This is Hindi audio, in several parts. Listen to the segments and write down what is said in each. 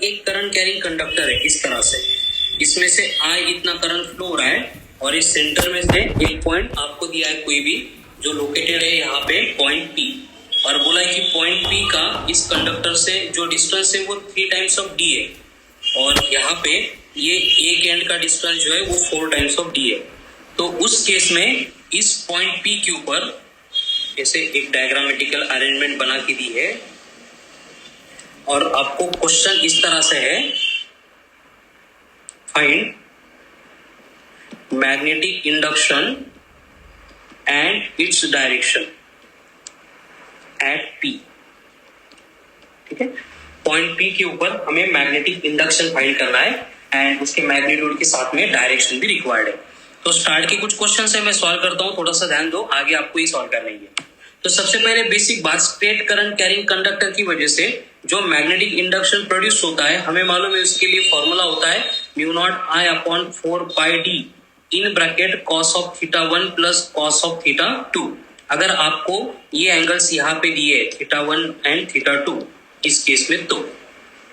एक करंट कैरिंग कंडक्टर है इस तरह से, इसमें से I इतना करंट फ्लो हो रहा है और इस सेंटर में से एक पॉइंट आपको दिया है कोई भी जो लोकेटेड है यहाँ पे पॉइंट P, और बोला है कि पॉइंट P का इस कंडक्टर से जो डिस्टेंस है वो 3 टाइम्स ऑफ D है, और यहाँ पे ये एक एंड का डिस्टेंस जो है वो 4 टाइम्स ऑफ D है। तो उस केस में इस पॉइंट P के ऊपर ऐसे एक डायग्रामेटिकल अरेंजमेंट बना के दी है, और आपको क्वेश्चन इस तरह से है, find magnetic induction and its direction at P। ठीक है, पॉइंट P के ऊपर हमें मैग्नेटिक इंडक्शन फाइंड करना है एंड उसके मैग्नीट्यूड के साथ में डायरेक्शन भी रिक्वायर्ड है। तो स्टार्ट के कुछ क्वेश्चन है मैं सॉल्व करता हूँ, थोड़ा सा ध्यान दो, आगे आपको ही सॉल्व करना है। तो सबसे पहले बेसिक बात, स्ट्रेट करंट कैरिंग कंडक्टर की वजह से जो मैग्नेटिक इंडक्शन प्रोड्यूस होता है हमें मालूम है, उसके लिए फॉर्मूला होता है mu naught I upon 4 pi D in bracket cos of theta 1 plus cos of theta 2। अगर आपको ये एंगल्स यहाँ पे दिए थीटा 1 एंड थीटा 2 इस केस में, तो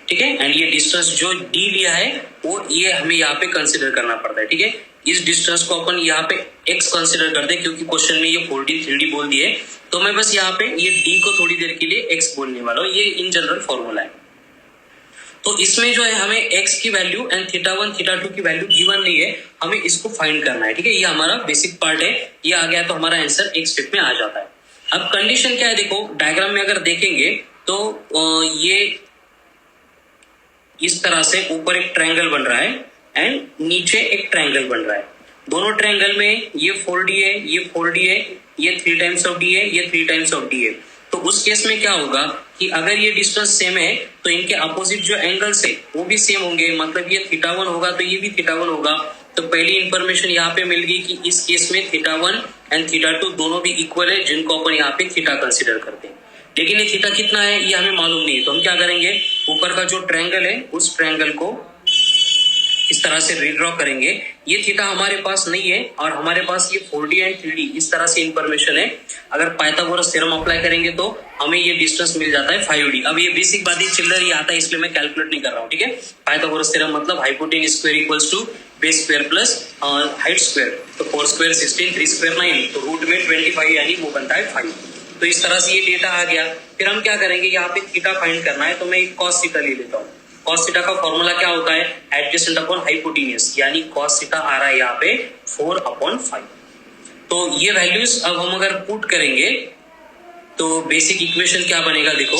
ठीक है, एंड ये डिस्टेंस जो डी लिया है वो ये हमें यहाँ पे कंसिडर करना पड़ता है। ठीक है, इस डिस्टेंस को अपन यहाँ पे x कंसिडर करते हैं क्योंकि क्वेश्चन में ये 4D 3D बोल दिए, तो मैं बस यहाँ पे ये d को थोड़ी देर के लिए x बोलने वाला हूँ, ये इन जनरल फॉर्मूला है। तो इसमें जो है हमें x की वैल्यू एंड थीटा 1 थीटा 2 की वैल्यू गिवन नहीं है, हमें इसको फाइंड करना है। ठीक है, ये हमारा बेसिक पार्ट है, ये आ गया तो हमारा आंसर एक स्टेप में आ जाता है। अब कंडीशन क्या है, देखो डायग्राम में अगर देखेंगे तो ये इस तरह से ऊपर एक ट्रायंगल बन रहा है एंड नीचे एक ट्रायंगल बन रहा है। दोनों ट्रायंगल में ये 4D है, ये 4D है, ये 3 टाइम्स ऑफ D है, ये 3 टाइम्स ऑफ D है। तो उस केस में क्या होगा कि अगर ये डिस्टेंस सेम है तो इनके अपोजिट जो एंगल्स है वो भी सेम होंगे, मतलब ये थीटा 1 होगा तो ये भी थीटा 1 होगा। तो पहली इंफॉर्मेशन यहाँ पे मिल गई कि इस केस में थीटा 1 एंड थीटा 2 दोनों भी इक्वल है, जिनको अपन यहाँ पे थीटा कंसिडर करते हैं। लेकिन ये थीटा कितना है ये हमें मालूम नहीं है, तो हम क्या करेंगे, ऊपर का जो ट्रायंगल है उस ट्रायंगल को इस तरह से रीड्रॉ करेंगे। ये थीटा हमारे पास नहीं है और हमारे पास ये 4D एंड 3D इस तरह से इंफॉर्मेशन है। अगर पाइथागोरस थ्योरम अप्लाई करेंगे तो हमें ये डिस्टेंस मिल जाता है 5D। अब ये बेसिक बात ही चिल्लर ही आता है, इसलिए मैं कैलकुलेट नहीं कर रहा हूँ। ठीक है, पाइथागोरस थ्योरम मतलब hypotenuse square equals to base square plus height square, तो 4 स्क्वायर 16, 3 स्क्वायर 9, तो रूट में 25 यानी वो बनता है 5। तो इस तरह से ये डेटा आ गया। फिर हम क्या करेंगे, यहाँ पे थीटा फाइंड करना है, तो मैं एक कॉस थीटा ले लेता हूँ। कॉस थीटा का फॉर्मूला क्या होता है, एडजेसेंट अपॉन हाइपोटेन्यूज, यानी कॉस थीटा आ रहा है यहाँ पे 4/5। तो ये वैल्यूज अब हम अगर पुट करेंगे तो बेसिक इक्वेशन क्या बनेगा, देखो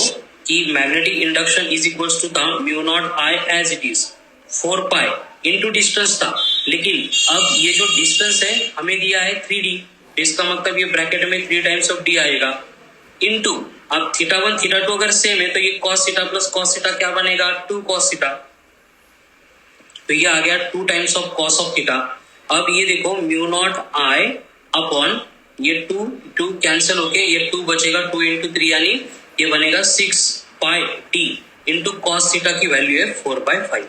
कि magnetic induction is equals to the mu naught I as it is 4 pi into distance था, लेकिन अब ये जो डिस्टेंस है हमें दिया है 3D, इसका मतलब ये ब्रैकेट में 3 टाइम्स ऑफ D आएगा, इनटू अब थीटा 1 थीटा 2 अगर सेम है तो ये cos theta plus cos theta क्या बनेगा, 2 cos थीटा, तो ये आ गया 2 times of cos of theta. अब ये देखो म्यू नॉट I अपॉन ये 2 कैंसिल होके ये 2 बचेगा, 2 इंटू 3 यानी ये बनेगा 6 पाई t इंटू cos थीटा की वैल्यू है 4/5।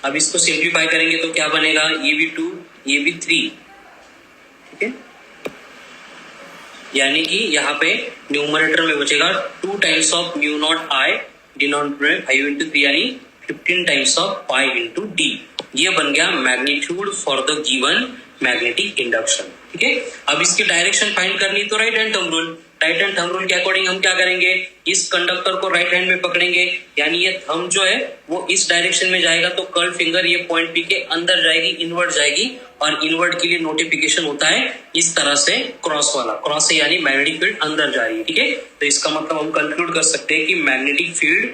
अब इसको सिंप्लीफाई करेंगे तो क्या बनेगा, ये भी 2 ये भी 3। ठीक है, यानी कि यहाँ पे न्यूमरेटर में बचेगा 2 times of mu naught I, denominator में 5 इंटू 3 यानी 15 times of pi into D. ये बन गया magnitude for the given magnetic induction. ठीक है, अब इसकी डायरेक्शन फाइंड करनी तो right hand thumb rule, right hand thumb rule के अकॉर्डिंग हम क्या करेंगे, इस कंडक्टर को राइट हैंड में पकड़ेंगे, यानी ये थंब जो है वो इस डायरेक्शन में जाएगा, तो कर्ल फिंगर ये पॉइंट पी के अंदर जाएगी, इनवर्ट जाएगी, और इनवर्ट के लिए नोटिफिकेशन होता है इस तरह से क्रॉस वाला, क्रॉस है यानी मैग्नेटिक फील्ड अंदर जा रही है। ठीक है, तो इसका मतलब हम कंक्लूड कर सकते हैं कि magnetic field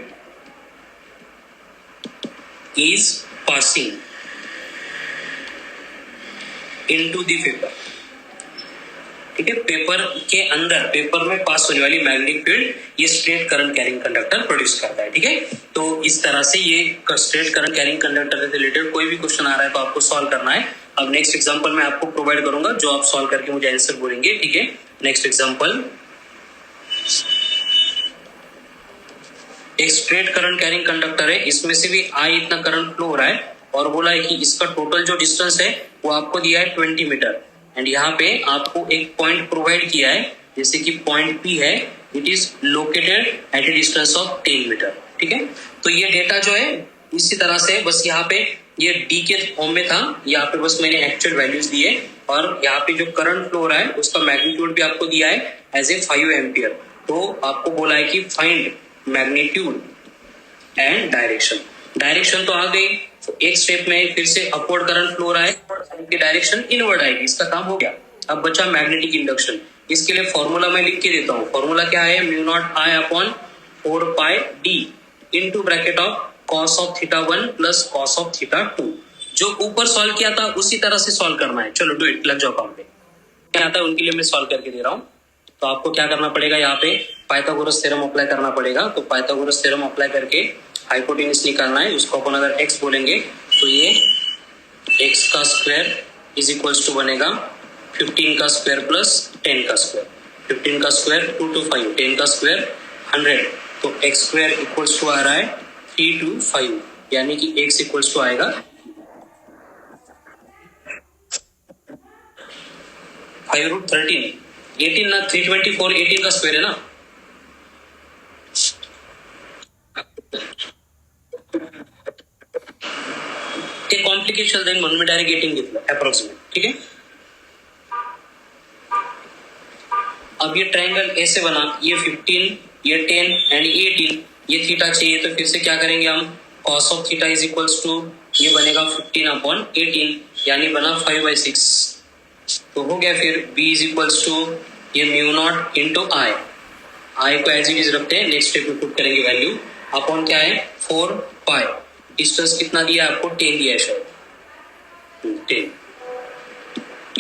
is passing into the paper. ठीक है, पेपर के अंदर, पेपर में पास होने वाली मैग्नेटिक फील्ड ये straight current carrying conductor produce करता है। ठीक है, तो इस तरह से ये स्ट्रेट करंट कैरिंग कंडक्टर से रिलेटेड कोई भी क्वेश्चन आ रहा है तो आपको सॉल्व करना है। अब नेक्स्ट एग्जांपल मैं आपको प्रोवाइड करूंगा जो आप सॉल्व करके मुझे आंसर बोलेंगे। ठीक है, नेक्स्ट एग्जांपल, एक स्ट्रेट करंट कैरिंग कंडक्टर है, इसमें से भी I इतना करंट फ्लो हो रहा है और बोला है कि इसका टोटल जो डिस्टेंस है वो आपको दिया है 20 मीटर, एंड यहाँ पे आपको एक पॉइंट प्रोवाइड किया है, जैसे कि पॉइंट P है, it is located at a distance of 10 metre. ठीक है, तो ये डेटा जो है इसी तरह से बस यहाँ पे ये डी के फॉर्म में था, यहाँ पे बस मैंने एक्चुअल वैल्यूज दिए और यहाँ पे जो करंट फ्लो हो रहा है उसका मैग्नीट्यूड भी आपको दिया है एज ए 5 एम्पियर। तो आपको बोला है कि find magnitude and direction. Direction तो आ गई, तो एक स्टेप में फिर से अपवर्ड करंट फ्लो हो रहा है और डायरेक्शन इनवर्ड आएगी, इसका काम हो गया। अब बचा मैग्नेटिक इंडक्शन। इसके लिए फॉर्मूला मैं लिख के देता हूँ। फॉर्मूला क्या है, mu not I upon 4 pi D into bracket of cos of theta 1 plus cos of theta 2। जो ऊपर सॉल्व किया था उसी तरह से सॉल्व करना है। चलो डू इट, लग जाओ काम पे। क्या आता है उनके लिए मैं सॉल्व करके दे रहा हूँ। तो आपको क्या करना पड़ेगा, यहाँ पे पाइथागोरस थ्योरम अप्लाई करना पड़ेगा। तो पाइथागोरस थ्योरम अप्लाई करके हाइपोटेन्यूज निकालना है। उसको अपन अगर x बोलेंगे तो ये x का स्क्वायर इज इक्वल्स टू बनेगा 15 का स्क्वायर प्लस 10 का स्क्वायर। 15 का स्क्वायर 2 to 5, 10 का स्क्वायर 100। तो x स्क्वायर इक्वल्स टू आ रहा है 3 to 5, यानी कि x इक्वल्स टू आएगा 5√13। 18 ना 324, 18 का स्क्वायर है ना। ते कॉम्प्लिकेशन जाईल म्हणून मी डायरेक्ट 18 घेतलं अप्रॉक्सिमेट, ठीक है। अब ये ट्रायंगल ऐसे बना, ये 15, ये 10 एंड 18, ये थीटा चाहिए तो फिर से क्या करेंगे हम, cos of theta is equals to ये बनेगा 15/18, यानी बना 5/6। तो हो गया फिर b इज इक्वल्स टू ये म्यू नॉट इंटू आई को एज इट इज रखते हैं, नेक्स्ट स्टेप में पुट करेंगे वैल्यू। अपॉन क्या है 4 पाई, डिस्टेंस कितना दिया आपको 10 दिया है शायद, 10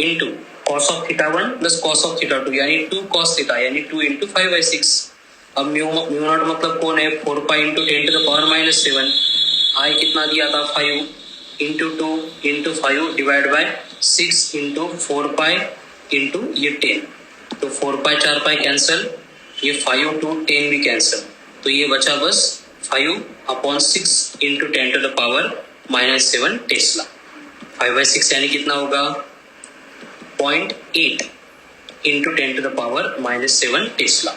into cos of theta 1 plus cos of theta 2, यानी 2 cos थीटा, यानी 2 इंटू 5/6। अब म्यू नॉट मतलब कौन है, 4 pi into 10 to the power -7। I कितना दिया था 5 into 2 into 5 divide by 6 into 4 pi into ये 10। तो 4 पाई 4 पाई कैंसिल, ये 5 to 10 भी कैंसिल, तो ये बचा बस 5/6 into 10 to the power -7 tesla. 5/6 यानी कितना होगा 0.8 into 10 to the power -7 tesla,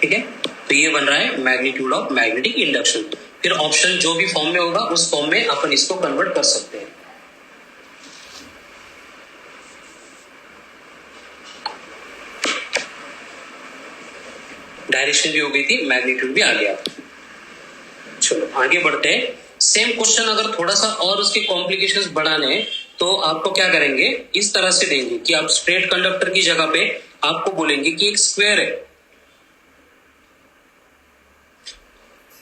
ठीक है। तो ये बन रहा है मैग्नीट्यूड ऑफ मैग्नेटिक इंडक्शन। फिर ऑप्शन जो भी फॉर्म में होगा उस फॉर्म में अपन इसको कन्वर्ट कर सकते हैं। डायरेक्शन भी हो गई थी, मैग्नीट्यूड भी आ गया। चलो आगे बढ़ते हैं। सेम क्वेश्चन अगर थोड़ा सा और उसके कॉम्प्लिकेशंस बढ़ाने तो आपको क्या करेंगे, इस तरह से देंगे कि आप स्ट्रेट कंडक्टर की जगह पे आपको बोलेंगे कि एक स्क्वायर है।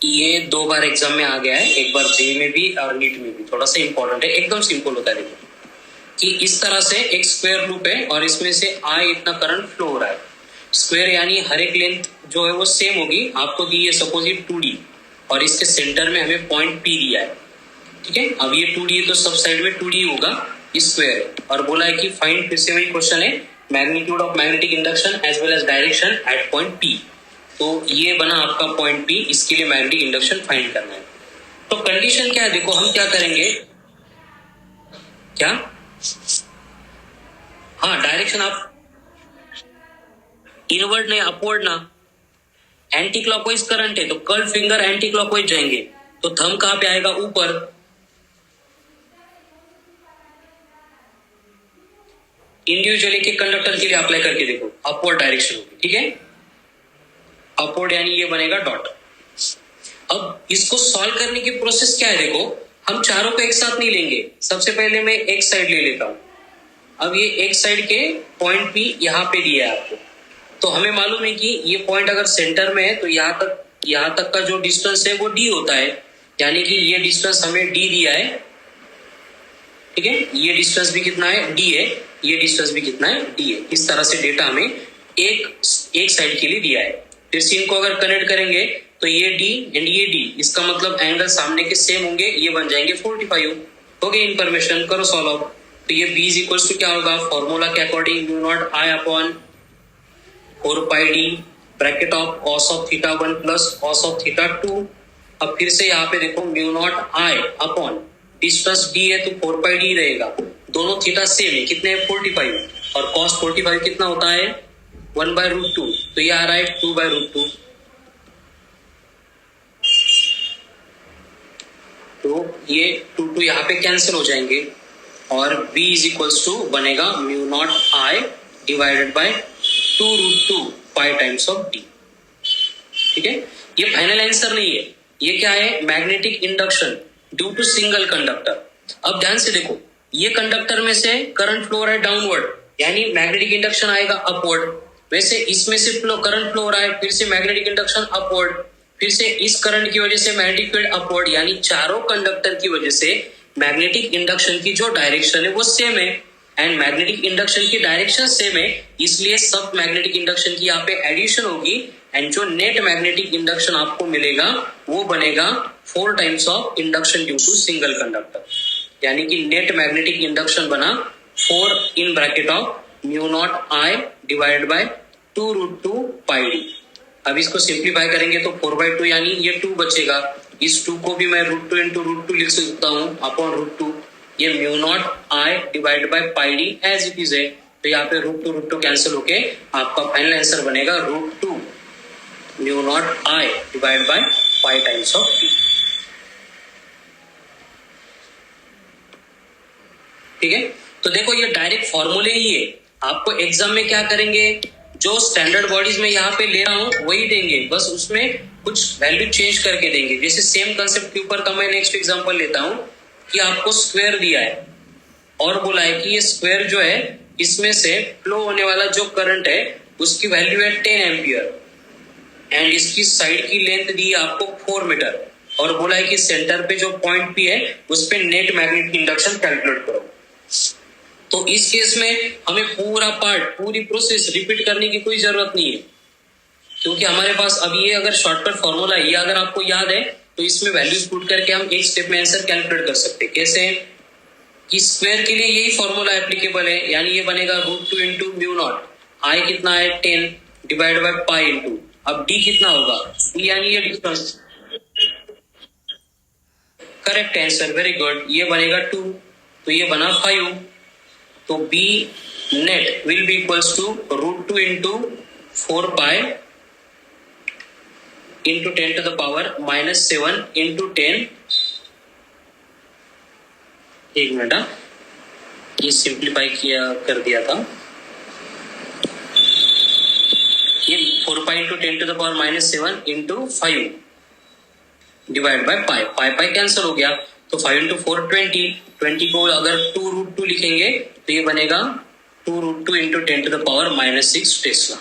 ये 2 बार एग्जाम में आ गया है, एक बार जेई में भी और नीट में भी। थोड़ा सा इंपॉर्टेंट है, एकदम सिंपल होता है। देखो कि इस तरह से एक स्क्वायर लूप है और इसमें से आई इतना करंट फ्लो हो रहा है। स्क्वायर यानी हर एक लेंथ जो है वो सेम होगी। आपको दी है सपोज ये 2D और इसके सेंटर में हमें पॉइंट P दिया है, ठीक है। अब ये 2D है तो सब साइड में 2D होगा, स्क्वायर है। और बोला है कि फाइंड, फिर से वही क्वेश्चन है, magnitude of magnetic induction as well as direction at point P। तो ये बना आपका पॉइंट P, इसके लिए मैग्नेटिक इंडक्शन फाइंड करना है। तो कंडीशन क्या है, देखो हम क्या करेंगे, क्या, हाँ डायरेक्शन आप इनवर्ड नहीं अपवर्ड ना, एंटी क्लॉकवाइज करंट है तो कर्ल फिंगर एंटी क्लॉकवाइज जाएंगे, तो थंब कहां पे आएगा, ऊपर। इंडिविजुअली के कंडक्टर के लिए अप्लाई करके देखो, अपवर्ड डायरेक्शन होगी, ठीक है। अपवर्ड यानी ये बनेगा डॉट। अब इसको सॉल्व करने की प्रोसेस क्या है, देखो हम चारों को एक साथ नहीं लेंगे। सबसे पहले मैं एक साइड ले लेता हूं। अब ये एक साइड के पॉइंट P यहां पे दिया है आपको, तो हमें मालूम है कि ये पॉइंट अगर सेंटर में है तो यहां तक का जो डिस्टेंस है वो D होता है, यानी कि ये डिस्टेंस हमें D दिया है, ठीक है। ये डिस्टेंस भी कितना है, D है, ये डिस्टेंस भी कितना है, D है। इस तरह से डेटा हमें एक साइड के लिए दिया है। फिर से इनको अगर कनेक्ट करेंगे तो ये D एंड ये D, इसका मतलब एंगल सामने के सेम होंगे, ये बन जाएंगे 45। हो गए इन्फॉर्मेशन, करो सॉल्व। तो ये B इज इक्वल्स टू क्या होगा, फॉर्मूला के according mu not I upon 4 pi D bracket of cos of theta 1 plus cos of theta 2। अब फिर से यहाँ पे देखो mu not I upon distance D है तो 4 पाई डी रहेगा, दोनों थीटा सेम है, कितने हैं 45, और cos 45 कितना होता है 1/√2, तो ये आ रहा है 2/√2। तो ये 2 यहाँ पे कैंसिल हो जाएंगे और B इज इक्वल्स टू बनेगा mu naught I divided by 2√2 pi times of D। ठीक है, ये फाइनल आंसर नहीं है, ये क्या है, magnetic induction due to single conductor. अब ध्यान से देखो, ये कंडक्टर में से करंट फ्लो रहा है डाउनवर्ड, यानी मैग्नेटिक इंडक्शन आएगा अपवर्ड। वैसे इसमें से करंट फ्लो रहा है, फिर से मैग्नेटिक इंडक्शन अपवर्ड, फिर से इस करंट की वजह से मैग्नेटिक फील्ड अपवर्ड, यानी चारों कंडक्टर की वजह से मैग्नेटिक इंडक्शन की जो डायरेक्शन है वो सेम है, एंड मैग्नेटिक इंडक्शन की डायरेक्शन सेम है, इसलिए सब मैग्नेटिक इंडक्शन की यहाँ पे एडिशन होगी, एंड जो नेट मैग्नेटिक इंडक्शन आपको मिलेगा वो बनेगा 4 times of induction due to single conductor, यानी कि नेट मैग्नेटिक इंडक्शन बना 4 in bracket of mu naught I divide by 2√2 pi D। अब इसको सिंप्लीफाई करेंगे तो 4/2 यानी ये 2 बचेगा, इस 2 को भी मैं √2 इंटू √2 लिख सकता हूँ अपॉन √2, ये mu naught I divide by pi D as it is है, तो यहाँ पे √2 कैंसिल होके आपका फाइनल आंसर बनेगा √2 mu naught I divide by pi times of D। ठीक है, तो देखो ये डायरेक्ट फॉर्मूले ही है, आपको एग्जाम में क्या करेंगे, जो स्टैंडर्ड बॉडीज में यहाँ पे ले रहा हूं वही देंगे, बस उसमें कुछ वैल्यू चेंज करके देंगे। जैसे सेम कंसेप्ट के ऊपर का मैं नेक्स्ट एग्जांपल लेता हूं कि आपको स्क्वायर दिया है और बोला है कि ये स्क्वायर जो है इसमें से फ्लो होने वाला जो करंट है उसकी वैल्यू है 10 एम्पियर, एंड इसकी साइड की लेंथ दी है आपको 4 मीटर, और बोला है कि सेंटर पे जो पॉइंट पी है उस पे नेट मैग्नेटिक इंडक्शन कैलकुलेट करो। तो इस केस में हमें पूरा पार्ट, पूरी प्रोसेस रिपीट करने की कोई जरूरत नहीं है, क्योंकि हमारे पास अब ये अगर शॉर्टकट फॉर्मूला ये अगर आपको याद है तो इसमें वैल्यूज पुट करके हम एक स्टेप में आंसर कैलकुलेट कर सकते हैं। कैसे, कि स्क्वायर के लिए यही फॉर्मूला एप्लीकेबल है, यानी ये बनेगा √2 इंटू म्यू नॉट, I कितना है 10 डिवाइड बाय पाई इंटू, अब D कितना होगा, D यानी ये distance, correct answer, very good, ये बनेगा 2, तो ये बना 5, तो B net will be equals to √2 into 4 pi into 10 to the power minus 7 into 10, एक मिनट, ये सिंप्लीफाई किया कर दिया था, ये 4 pi into 10 to the power minus 7 into 5 divide by pi cancel हो गया, तो 5 into 4 20 को अगर 2√2 लिखेंगे तो ये बनेगा 2√2 into 10 to the power minus 6 tesla,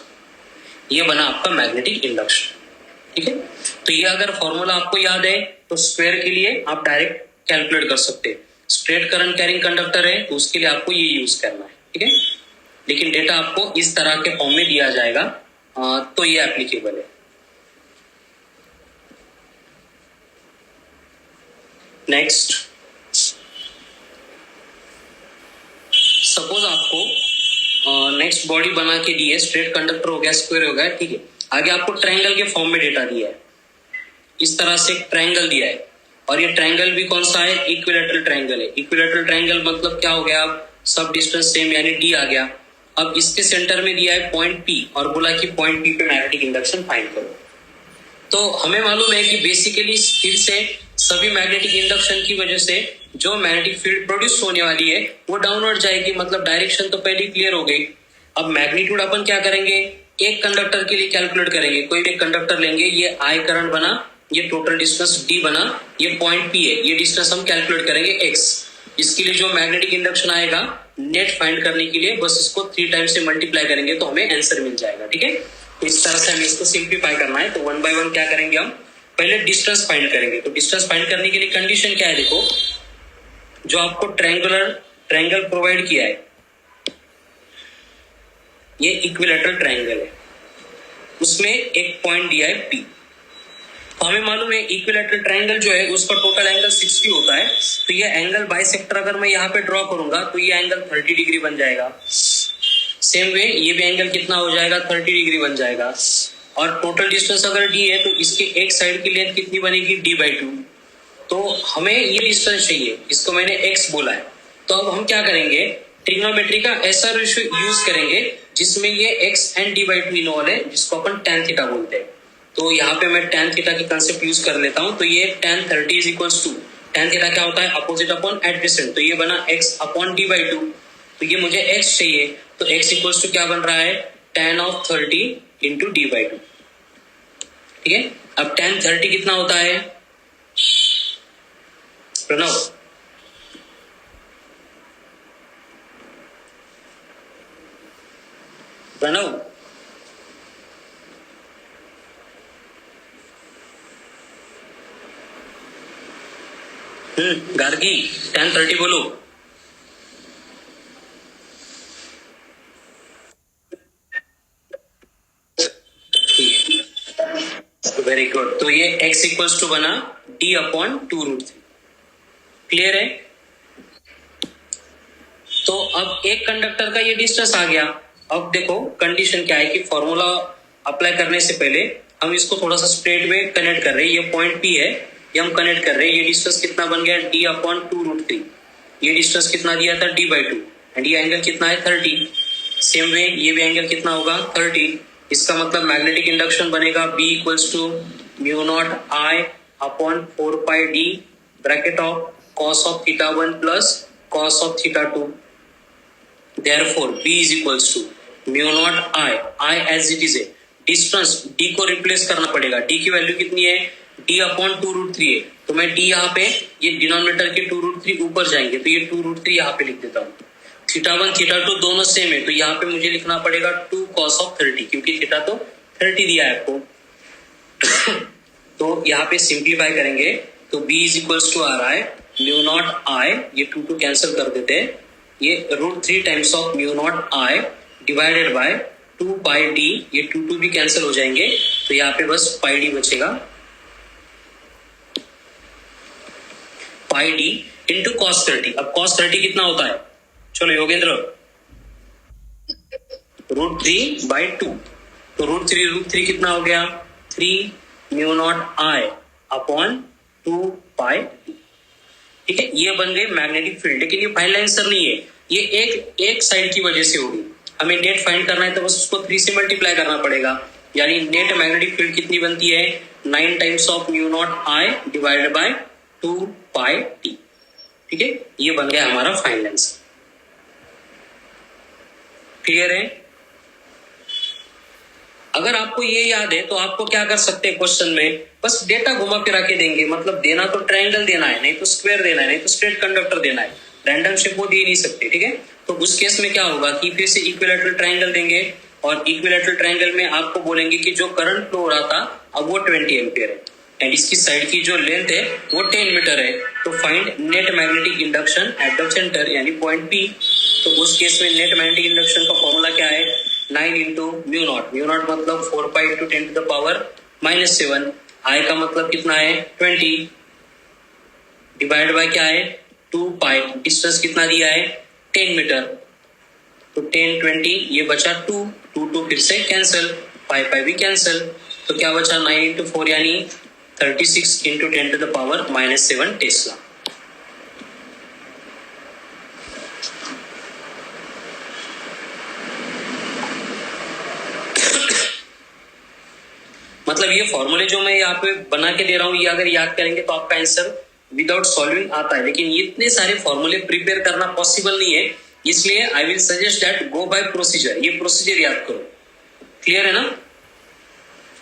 ये बना आपका मैग्नेटिक इंडक्शन। ठीक है, तो ये अगर फॉर्मूला आपको याद है तो स्क्वायर के लिए आप डायरेक्ट कैलकुलेट कर सकते हैं, स्ट्रेट करंट कैरिंग कंडक्टर है तो उसके लिए आपको ये यूज करना है। ठीक है, लेकिन डेटा आपको इस तरह के फॉर्म में दिया जाएगा तो ये एप्लीकेबल है। नेक्स्ट, सपोज आपको नेक्स्ट बॉडी बना के दी है, स्ट्रेट कंडक्टर हो गया, स्क्वायर हो गया, ठीक है, आगे आपको ट्रायंगल के फॉर्म में डेटा दिया है, इस तरह से एक ट्रायंगल दिया है, और ये ट्रायंगल भी कौन सा है, इक्विलैटरल ट्रायंगल है। इक्विलैटरल ट्रायंगल मतलब क्या हो गया, सब डिस्टेंस सेम यानी D आ गया। अब इसके सेंटर में दिया है पॉइंट P और बोला कि पॉइंट P पे मैग्नेटिक इंडक्शन फाइंड करो। तो हमें मालूम है कि बेसिकली फिर से सभी मैग्नेटिक इंडक्शन की वजह से जो मैग्नेटिक फील्ड प्रोड्यूस होने वाली है वो डाउनवर्ड जाएगी, मतलब डायरेक्शन तो पहले क्लियर हो गई। अब मैग्नीट्यूड अपन क्या करेंगे, एक कंडक्टर के लिए कैलकुलेट करेंगे, कोई भी कंडक्टर लेंगे, ये I करंट बना, ये टोटल डिस्टेंस D बना, ये पॉइंट P है, ये डिस्टेंस हम कैलकुलेट करेंगे x। इसके लिए जो मैग्नेटिक इंडक्शन आएगा नेट फाइंड करने के लिए बस इसको 3 टाइम्स से मल्टीप्लाई करेंगे तो हमें आंसर मिल जाएगा। ठीक है, तो इस तरह से हमें इसको सिंप्लीफाई करना है। तो 1 बाय 1 क्या करेंगे, हम पहले डिस्टेंस फाइंड करेंगे। तो डिस्टेंस फाइंड करने के लिए कंडीशन क्या है, देखो जो आपको ट्रायंगल प्रोवाइड किया है ये इक्विलैटरल ट्रायंगल है, उसमें एक पॉइंट दिया है P। तो हमें मालूम है इक्विलैटरल ट्रायंगल जो है उसका टोटल एंगल 60 होता है, तो ये एंगल बाइसेक्टर अगर मैं यहाँ पे ड्रॉ करूंगा तो ये एंगल 30 डिग्री बन जाएगा। सेम वे ये भी एंगल कितना हो जाएगा, 30 डिग्री बन जाएगा। और टोटल डिस्टेंस अगर D है तो इसके एक साइड की लेंथ कितनी बनेगी, D/2। तो हमें ये डिस्टेंस चाहिए, इसको मैंने x बोला है। तो अब हम क्या करेंगे, ट्रिग्नोमेट्री का ऐसा रेशियो यूज करेंगे जिसमें ये x एंड D/2 इन्वॉल्व है, जिसको अपन tan थीटा बोलते हैं। तो यहाँ पे मैं tan थीटा की कंसेप्ट यूज कर लेता हूँ। तो ये tan 30 is equals to tan theta क्या होता है, अपोजिट अपॉन एडजेसेंट, तो ये बना x अपॉन d बाई 2, तो ये मुझे x चाहिए, तो x इक्वल्स टू क्या बन रहा है, tan of 30 into D by 2। ठीक है, अब tan 30 कितना होता है प्रणव, प्रणव गार्गी tan 30 बोलो। वेरी गुड, तो ये x इक्वल्स टू बना d अपॉन 2√3। क्लियर है। तो अब एक कंडक्टर का ये डिस्टेंस आ गया। अब देखो कंडीशन क्या है कि फॉर्मूला अप्लाई करने से पहले हम इसको थोड़ा सा स्ट्रेट में कनेक्ट कर रहे हैं, ये पॉइंट P है, ये हम कनेक्ट कर रहे हैं। ये डिस्टेंस कितना बन गया, d अपॉन 2√3। ये डिस्टेंस कितना दिया था, d बाई 2, एंड ये एंगल कितना है 30। सेम वे ये भी एंगल कितना होगा 30। इसका मतलब मैग्नेटिक इंडक्शन बनेगा B equals to mu naught I upon 4 pi d bracket of cos of theta 1 plus cos of theta 2। Therefore B is equals to mu naught I as it is है, डिस्टेंस d को रिप्लेस करना पड़ेगा। d की वैल्यू कितनी है, d अपॉन 2√3 है, तो मैं d यहाँ पे, ये डिनोमिनेटर के 2√3 ऊपर जाएंगे, तो ये 2√3 यहाँ पे लिख देता हूँ। थीटा 1 थीटा 2 दोनों सेम है, तो यहाँ पे मुझे लिखना पड़ेगा 2 cos ऑफ 30, क्योंकि थीटा तो 30 दिया है आपको। तो यहाँ पे सिंप्लीफाई करेंगे तो b इज इक्वल्स टू आ रहा है म्यू नॉट I, ये 2 कैंसिल कर देते हैं, ये √3 times of mu naught I divided by 2 pi d, ये 2 भी कैंसिल हो जाएंगे, तो यहाँ पे बस पाई d बचेगा, पाई d इंटू cos 30। अब cos 30 कितना होता है, चलो योगेंद्र, √3 बाई 2, तो √3 कितना हो गया 3 म्यू नॉट I अपॉन 2 पाई। ठीक है, ये बन गए मैग्नेटिक फील्ड, लेकिन ये फाइनल आंसर नहीं है, ये एक साइड की वजह से होगी। हमें नेट फाइंड करना है तो बस उसको 3 से मल्टीप्लाई करना पड़ेगा, यानी नेट मैग्नेटिक फील्ड कितनी बनती है 9 times of mu naught I divided by 2 pi t। ठीक है, ये बन गया हमारा फाइनल आंसर। क्लियर है। अगर आपको ये याद है तो आपको क्या कर सकते हैं, क्वेश्चन में बस डेटा घुमा फिरा के देंगे, मतलब देना तो ट्रायंगल देना है, नहीं तो स्क्वायर देना है, नहीं तो स्ट्रेट कंडक्टर देना है, रैंडम शेप वो दे नहीं सकते। ठीक है, तो उस केस में क्या होगा कि फिर से इक्विलैटरल ट्रायंगल देंगे, और इक्विलैटरल ट्रायंगल में आपको बोलेंगे कि जो करंट फ्लो हो रहा था अब वो 20 एम्पियर है, एंड इसकी साइड की जो लेंथ है वो 10 मीटर है, तो find net magnetic induction at the centre यानी पॉइंट P। तो उस केस में नेट मैग्नेटिक इंडक्शन का फॉर्मूला क्या है, 9 into mu naught, mu naught मतलब 4 pi into 10 to the power -7, I का मतलब कितना है 20, डिवाइड बाय क्या है 2 पाई, डिस्टेंस कितना दिया है 10 मीटर, तो 10 20 ये बचा 2 फिर से कैंसिल, पाई भी कैंसिल, तो क्या बचा 9 इंटू 4 यानी 36 into 10 to the power -7 tesla. मतलब ये फॉर्मूले जो मैं यहाँ पे बना के दे रहा हूँ, ये अगर याद करेंगे तो आपका आंसर विदाउट सॉल्विंग आता है, लेकिन इतने सारे फॉर्मूले प्रिपेयर करना पॉसिबल नहीं है, इसलिए I will suggest that go by procedure, ये प्रोसीजर याद करो। क्लियर है ना।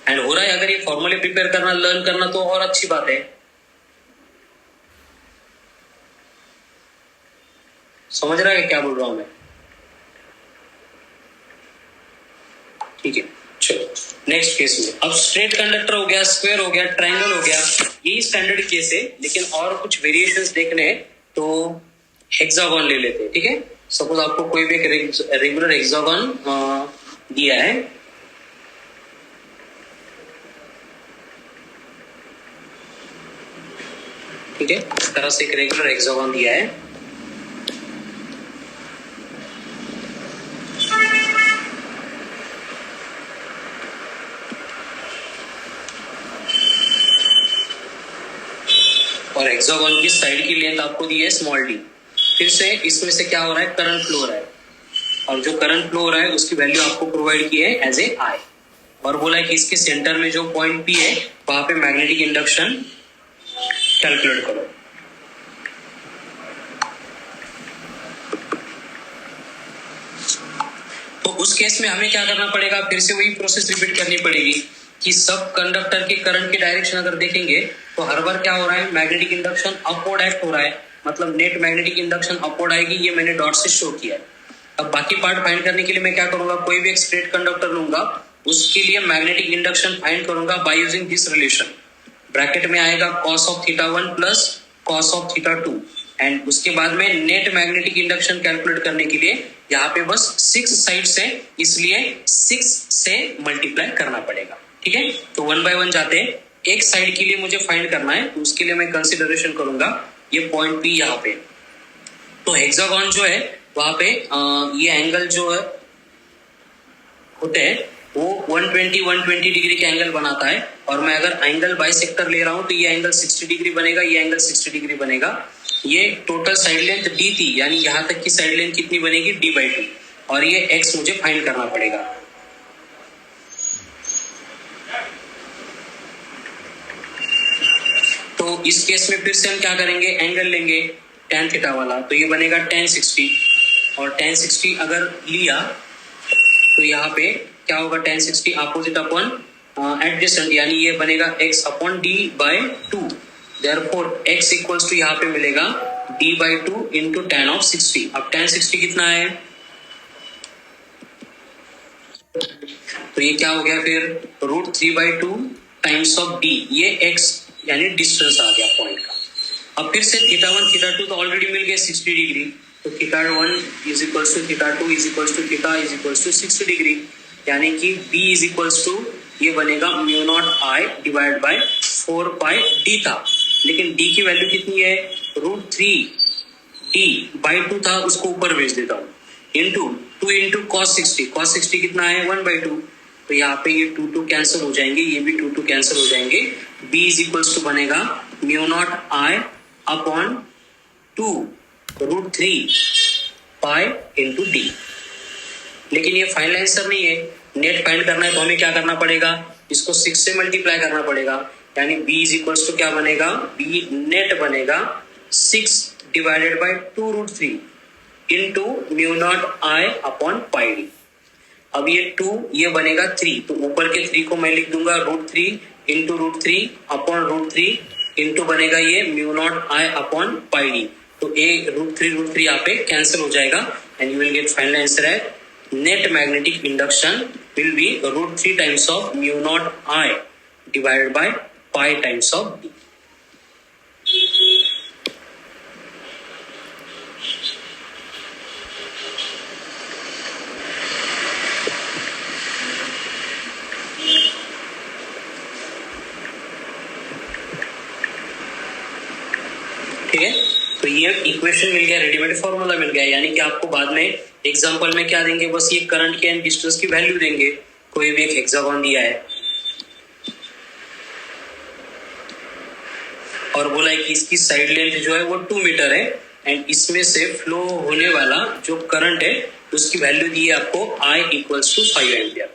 एंड हो रहा है अगर ये फॉर्मूले प्रिपेयर करना, लर्न करना तो और अच्छी बात है। समझ रहा है क्या बोल रहा हूं मैं। ठीक है, चलो नेक्स्ट केस में, अब स्ट्रेट कंडक्टर हो गया, स्क्वायर हो गया, ट्रायंगल हो गया, यही स्टैंडर्ड केस है, लेकिन और कुछ वेरिएशंस देखने हैं तो हेक्सागन ले लेते हैं। ठीक है, सपोज आपको कोई भी एक रेगुलर हेक्सागन दिया है, ठीक है, इस तरह से एक रेगुलर हेक्सागन दिया है, और हेक्सागन की साइड की लेंथ आपको दी है स्मॉल d। फिर से इसमें से क्या हो रहा है, करंट फ्लो हो रहा है, और जो करंट फ्लो हो रहा है उसकी वैल्यू आपको प्रोवाइड की है एज ए I, और बोला है कि इसके सेंटर में जो पॉइंट P है वहां पे मैग्नेटिक इंडक्शन कैलकुलेट करो। तो उस केस में हमें क्या करना पड़ेगा, फिर से वही प्रोसेस रिपीट करनी पड़ेगी कि सब कंडक्टर के करंट की डायरेक्शन अगर देखेंगे तो हर बार क्या हो रहा है, मैग्नेटिक इंडक्शन अपवर्ड एक्ट हो रहा है, मतलब नेट मैग्नेटिक इंडक्शन अपवर्ड आएगी, ये मैंने डॉट से शो किया है। अब बाकी पार्ट फाइंड करने के लिए मैं क्या करूंगा, कोई भी एक स्ट्रेट कंडक्टर लूंगा, उसके लिए मैग्नेटिक इंडक्शन फाइंड करूंगा by using this relation. Bracket में आएगा cos of θ1 plus cos of θ2 and उसके बाद में नेट मैग्नेटिक इंडक्शन कैलकुलेट करने के लिए यहाँ पे बस 6 साइड्स है, इसलिए 6 से मल्टीप्लाई करना पड़ेगा। ठीक है, तो 1 बाय 1 जाते हैं। एक साइड के लिए मुझे फाइंड करना है, तो उसके लिए मैं कंसिडरेशन करूंगा ये पॉइंट P यहाँ पे। तो हेक्सागोन जो है वहां पे ये एंगल जो है होते हैं वो 120 डिग्री का एंगल बनाता है, और मैं अगर एंगल बाइसेक्टर ले रहा हूं तो ये एंगल 60 डिग्री बनेगा, ये एंगल 60 डिग्री बनेगा। ये टोटल साइड लेंथ d थी, यानी यहां तक की साइड लेंथ कितनी बनेगी, d/2, और ये x मुझे फाइंड करना पड़ेगा। तो इस केस में फिर से हम क्या करेंगे, एंगल लेंगे tan थीटा वाला, तो ये बनेगा tan 60, और tan 60 अगर लिया तो यहाँ पे क्या होगा, tan 60 अपोजिट अपॉन एडजेसेंट, यानी ये बनेगा x upon d/2, therefore x equals to यहाँ पे मिलेगा d/2 इंटू tan ऑफ 60। अब tan 60 कितना है, तो ये क्या हो गया फिर √3/2 टाइम्स ऑफ d, ये x यानी डिस्टेंस आ गया पॉइंट का। अब फिर से θ1 θ2 तो ऑलरेडी मिल गए 60 डिग्री, तो θ1 is equals to θ2 is equals to θ is equals to 60 degree, यानी कि b इज इक्वल्स टू ये बनेगा μ0I डिवाइड बाय 4 d था, लेकिन d की वैल्यू कितनी है, √3d/2 था, उसको ऊपर भेज देता हूँ, इंटू 2 इंटू cos 60 कितना है 1/2, तो यहाँ पे ये 2 कैंसिल हो जाएंगे, ये भी 2 कैंसिल हो जाएंगे। b इज इक्वल्स टू बनेगा μ0I अपॉन 2 √3 इंटू d। लेकिन ये फाइनल आंसर नहीं है, नेट फाइंड करना है तो हमें क्या करना पड़ेगा, इसको 6 से मल्टीप्लाई करना पड़ेगा, यानी b इज इक्वल्स टू क्या बनेगा, b नेट बनेगा 6 divided by 2 √3 into μ0I upon πd। अब ये 2 ये बनेगा 3, तो ऊपर के 3 को मैं लिख दूंगा √3 इंटू √3 अपॉन √3 इंटू बनेगा ये μ0I अपॉन πd, तो a √3 यहाँ पे कैंसिल हो जाएगा and you will get final answer है net magnetic induction will be √3 times of μ0I divided by pi times of d। ठीक है, तो ये इक्वेशन मिल गया, रेडीमेड फॉर्मूला मिल गया, यानी कि आपको बाद में एग्जाम्पल में क्या देंगे, बस ये करंट के एंड डिस्टेंस की वैल्यू देंगे, कोई भी एक हेक्सागोन दिया है और बोला है कि इसकी साइड लेंथ जो है वो 2 मीटर है एंड इसमें से फ्लो होने वाला जो करंट है उसकी वैल्यू दी है आपको I इक्वल्स टू 5 एम्पियर।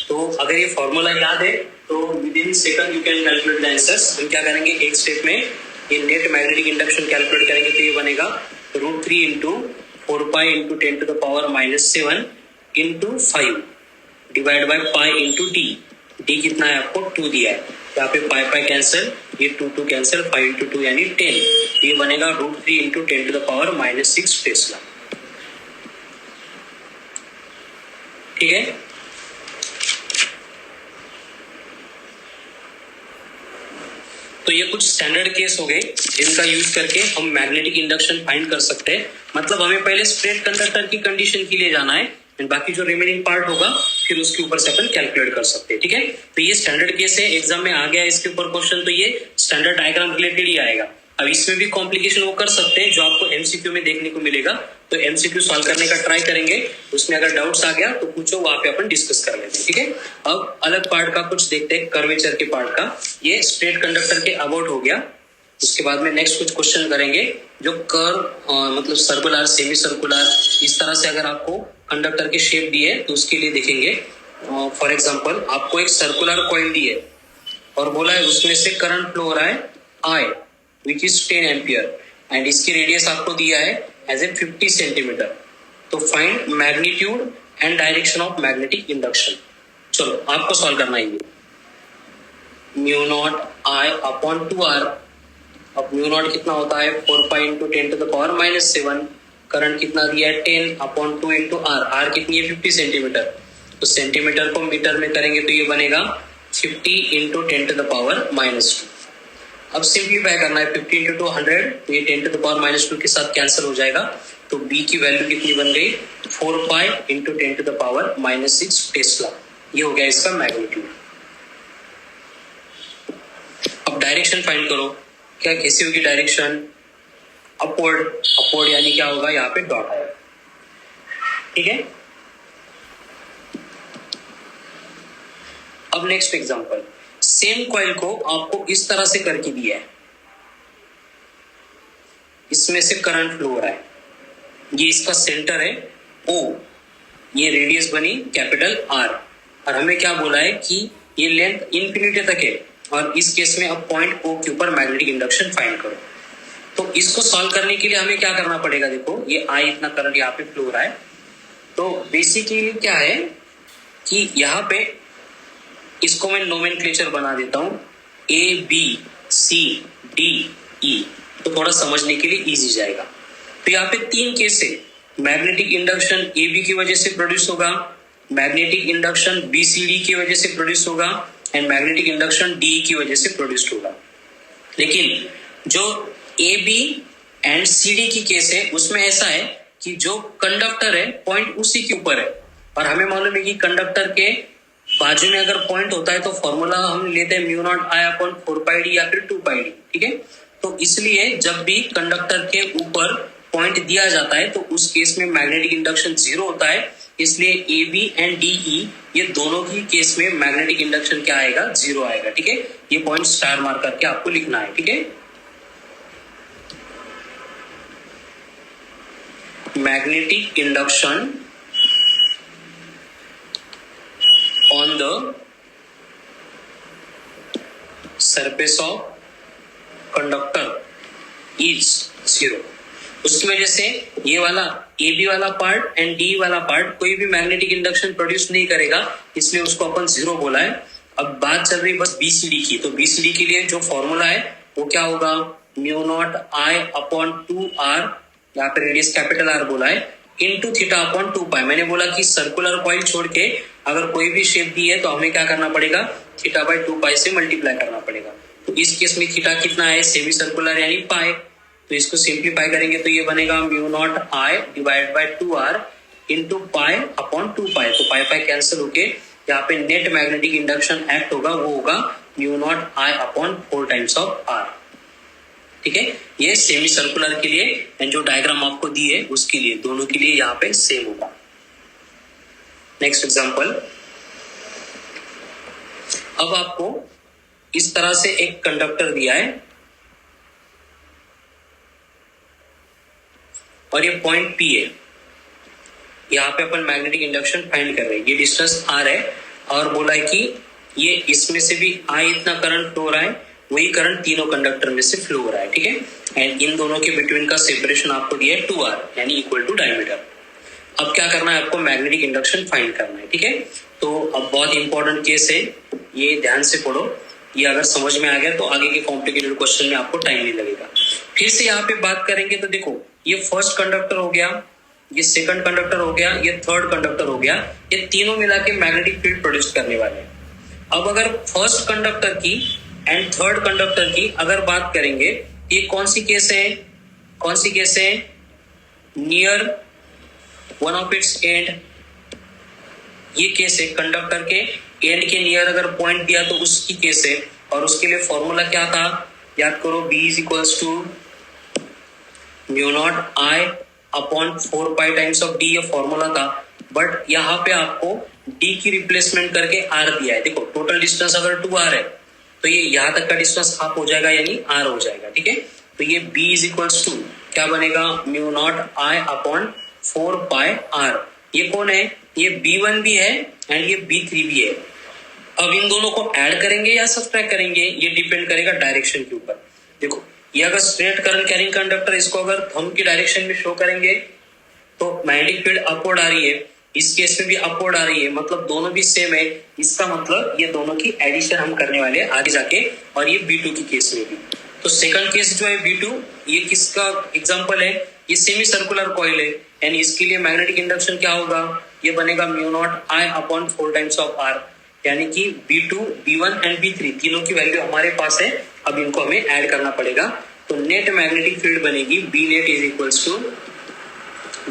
तो अगर ये फॉर्मूला याद है तो with in second you can calculate the answers. हम क्या करेंगे, एक स्टेप में ये नेट मैग्नेटिक इंडक्शन कैलकुलेट करेंगे, तो ये बनेगा √3 into 4 into 10⁻⁷ into 5 divide by pi into D कितना है आपको 2 दिया है, यहाँ पे पाई कैंसिल, ये 2 कैंसिल, 5 इंटू 2 यानी 10, ये बनेगा √3 इंटू 10⁻⁻6 टेस्ला। ठीक है, तो ये कुछ स्टैंडर्ड केस हो गए जिनका यूज करके हम मैग्नेटिक इंडक्शन फाइंड कर सकते हैं। मतलब हमें पहले स्ट्रेट कंडक्टर की कंडीशन के लिए जाना है एंड बाकी जो रिमेनिंग पार्ट होगा फिर उसके ऊपर से अपन कैलकुलेट कर सकते हैं। ठीक है, तो ये स्टैंडर्ड केस है, एग्जाम में आ गया इसके ऊपर क्वेश्चन, तो ये स्टैंडर्ड डायग्राम रिलेटेड ही आएगा। अब इसमें भी कॉम्प्लिकेशन वो कर सकते हैं जो आपको एमसीक्यू में देखने को मिलेगा, तो एमसीक्यू सॉल्व करने का ट्राई करेंगे, उसमें अगर डाउट्स आ गया तो पूछो, वहां पे अपन डिस्कस कर लेते हैं। ठीक है, अब अलग पार्ट का कुछ देखते हैं, कर्वेचर के पार्ट का। ये स्ट्रेट कंडक्टर के अबाउट हो गया, उसके बाद में नेक्स्ट कुछ क्वेश्चन करेंगे जो कर्व मतलब सर्कुलर, सेमी सर्कुलर, इस तरह से अगर आपको कंडक्टर की शेप दी है तो उसके लिए देखेंगे। फॉर एग्जांपल आपको एक सर्कुलर कॉइल दी है और बोला है उसमें से करंट फ्लो हो रहा है I which is 10 ampere and इसकी रेडियस आपको दिया है एज ए 50 सेंटीमीटर। तो find magnitude and direction of magnetic induction. चलो आपको सॉल्व करना है ये mu not I upon 2r। अब म्यू नॉट कितना होता है 4 pi into 10 to the power -7। Current कितना दिया है 10 अपॉन 2 इंटू आर कितनी है 50 सेंटीमीटर। तो सेंटीमीटर को मीटर में करेंगे तो ये बनेगा 50 इंटू 10 टू द पावर -2। अब सिंप्लीफाई करना है 50 इंटू 200, तो ये 10 टू द पावर -2 के साथ कैंसिल हो जाएगा। तो बी की वैल्यू कितनी बन गई 4 pi into 10 to the power -6 tesla. ये हो गया इसका मैग्नीट्यूड। अब डायरेक्शन फाइंड करो। क्या कैसी होगी डायरेक्शन अपवर्ड। अपवर्ड यानी क्या होगा यहाँ पे डॉट आएगा। ठीक है। अब नेक्स्ट एग्जांपल, सेम कॉइल को आपको इस तरह से करके दिया है, इसमें से करंट फ्लो हो रहा है, ये इसका सेंटर है O, ये रेडियस बनी कैपिटल R, और हमें क्या बोला है कि ये लेंथ इंफिनिटी तक है, और इस केस में अब पॉइंट O के ऊपर मैग्नेटिक इंडक्शन फाइंड करो। तो इसको सॉल्व करने के लिए हमें क्या करना पड़ेगा, देखो ये I इतना करंट यहाँ पे फ्लो हो रहा है, तो बेसिकली क्या है कि यहाँ पे इसको मैं नोमेनक्लेचर बना देता हूं ABCDE, तो थोड़ा समझने के लिए इजी जाएगा। तो यहाँ पे 3 केस है, मैग्नेटिक इंडक्शन AB की वजह से प्रोड्यूस होगा, मैग्नेटिक इंडक्शन BCD की वजह से प्रोड्यूस होगा, एंड मैग्नेटिक इंडक्शन DE की वजह से प्रोड्यूस होगा। लेकिन जो AB एंड CD की केस है उसमें ऐसा है कि जो कंडक्टर है पॉइंट उसी के ऊपर है, और हमें मालूम है कि कंडक्टर के बाजू में अगर पॉइंट होता है तो फॉर्मूला हम लेते हैं mu not I upon 4 pi D या फिर 2 पाई डी। ठीक है। तो इसलिए जब भी कंडक्टर के ऊपर पॉइंट दिया जाता है तो उस केस में मैग्नेटिक इंडक्शन 0 होता है, इसलिए A B and D E ये दोनों ही केस में मैग्नेटिक इंडक्शन क्या आएगा 0 आएगा। ठीक है। ये पॉइंट स्टार मार्क करके आपको लिखना है। ठीक है। Magnetic induction on the surface of conductor is 0। उसकी वजह से ये वाला AB वाला पार्ट एंड D वाला पार्ट कोई भी मैग्नेटिक इंडक्शन प्रोड्यूस नहीं करेगा, इसलिए उसको अपन 0 बोला है। अब बात चल रही बस BCD की, तो BCD के लिए जो फॉर्मूला है वो क्या होगा mu naught I upon 2R, यहाँ पे रेडियस कैपिटल R बोला है, इंटू थीटा अपॉन 2 पाई। मैंने बोला कि सर्कुलर कॉइल छोड़ के अगर कोई भी शेप दी है तो हमें क्या करना पड़ेगा थीटा बाई 2 पाई से मल्टीप्लाई करना पड़ेगा। तो इस केस में थीटा कितना है सेमी सर्कुलर यानी पाई, तो इसको सिंप्लीफाई करेंगे तो ये बनेगा mu not I divide by 2R into pi upon 2 पाई। तो पाई पाई कैंसिल होके यहाँ पे नेट मैग्नेटिक इंडक्शन एक्ट होगा, वो होगा mu not I upon 4 times of R। ठीक है। ये सेमी सर्कुलर के लिए एंड जो डायग्राम आपको दी है उसके लिए, दोनों के लिए यहाँ पे सेम होगा। नेक्स्ट एग्जांपल, अब आपको इस तरह से एक कंडक्टर दिया है और ये पॉइंट P है, यहाँ पे अपन मैग्नेटिक इंडक्शन फाइंड कर रहे हैं। ये डिस्टेंस R है और बोला है कि ये इसमें से भी I इतना करंट फ्लो हो रहा है, वही करंट तीनों कंडक्टर में से फ्लो हो रहा है। ठीक है। एंड इन दोनों के बिटवीन का सेपरेशन आपको दिया है 2R यानी इक्वल टू डायमीटर। अब क्या करना है आपको मैग्नेटिक इंडक्शन फाइंड करना है। ठीक है। तो अब बहुत इंपॉर्टेंट केस है, ये ध्यान से पढ़ो, ये अगर समझ में आ गया तो आगे के कॉम्प्लिकेटेड क्वेश्चन में आपको टाइम नहीं लगेगा। फिर से यहाँ पे बात करेंगे तो देखो ये फर्स्ट कंडक्टर हो गया, ये सेकंड कंडक्टर हो गया, ये थर्ड कंडक्टर हो गया, ये तीनों मिला के मैग्नेटिक फील्ड प्रोड्यूस करने वाले हैं। अब अगर फर्स्ट कंडक्टर की एंड थर्ड कंडक्टर की अगर बात करेंगे, ये कौन सी केस है, कौन सी केस है near one of its and, ये केस है कंडक्टर के एंड के नियर अगर पॉइंट दिया तो उसकी केस है। और उसके लिए फॉर्मूला क्या था याद करो, B is equals to mu naught I upon 4 pi times of D, ये फॉर्मूला था। बट यहाँ पे आपको D की रिप्लेसमेंट करके R दिया है। देखो टोटल डिस्टेंस अगर 2R है तो ये यहाँ तक का डिस्टेंस हाफ हो जाएगा यानी R हो जाएगा। ठीक है। तो ये B इज इक्वल्स टू क्या बनेगा mu naught I upon 4 pi R। ये कौन है, ये B1 भी है एंड ये B3 भी है। अब इन दोनों को ऐड करेंगे या सब्ट्रैक्ट करेंगे ये डिपेंड करेगा डायरेक्शन के ऊपर। देखो ये अगर स्ट्रेट करंट कैरिंग कंडक्टर, इसको अगर थंब की डायरेक्शन में शो करेंगे तो मैग्नेटिक फील्ड अपवर्ड आ रही है, इस केस में भी अपवर्ड आ रही है, मतलब दोनों भी सेम है। इसका मतलब ये दोनों की एडिशन हम करने वाले हैं आगे जाके, और ये B2 की केस में भी। तो सेकंड केस जो है B2, ये किसका एग्जांपल है? ये सेमी सर्कुलर कॉइल है, एंड इसके लिए मैग्नेटिक इंडक्शन क्या होगा? ये बनेगा mu naught I upon 4 times of R, यानी कि B2, B1 एंड B3 तीनों की वैल्यू हमारे पास है। अब इनको हमें ऐड करना पड़ेगा, तो नेट मैग्नेटिक फील्ड बनेगी B net is equals to